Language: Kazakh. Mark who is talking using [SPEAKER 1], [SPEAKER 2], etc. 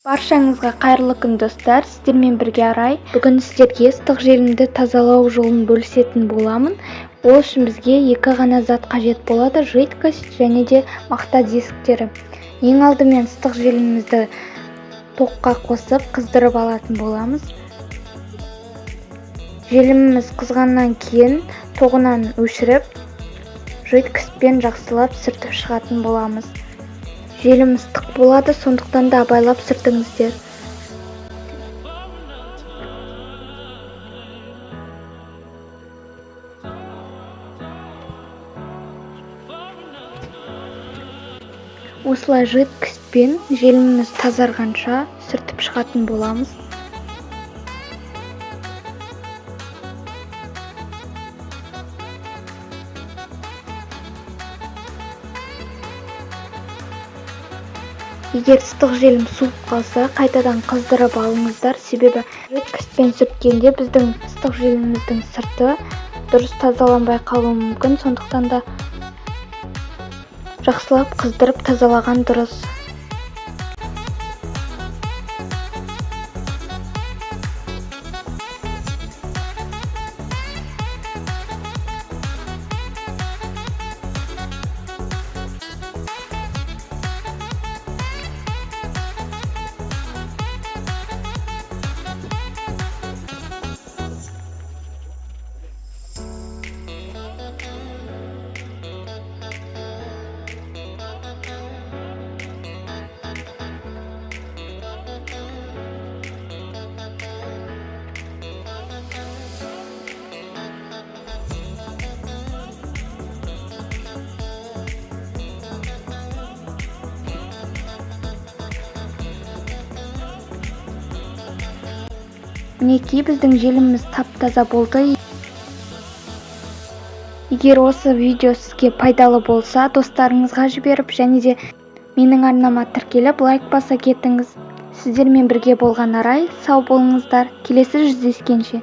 [SPEAKER 1] Баршаңызға қайырлы күн достар, сіздермен бірге Арай. Бүгін сіздерге ыстық желімді тазалау жолын бөлісетін боламын. Ол үшін бізге екі ғана зат қажет болады: жидкость және де мақта дисктері. Ең алдымен ыстық желімізді тоққа қосып қыздырып алатын боламыз. Желіміміз қызғаннан кейін тоғынан өшіріп, жидкостьпен жақсылап сүртіп шығатын боламыз. Желім ыстық болады, сондықтан да абайлап сүртіңіздер. Осылай жидкостьпен желіміміз тазарғанша сүртіп шығатын боламыз. Егер ыстық желім суып қалса, қайтадан қыздырып алыңыздар, себебі жидкостьпен сүрткенде біздің ыстық желіміміздің сырты дұрыс тазаланбай қалуы мүмкін, сондықтан да жақсылап қыздырып тазалаған дұрыс. Мінекей, біздің желіміміз тап-таза болды. Егер осы видео сізге пайдалы болса, достарыңызға жіберіп, және де менің арнама тіркеліп, лайк баса кетіңіз. Сіздермен бірге болған Арай, сау болыңыздар. Келесі жүздескенше.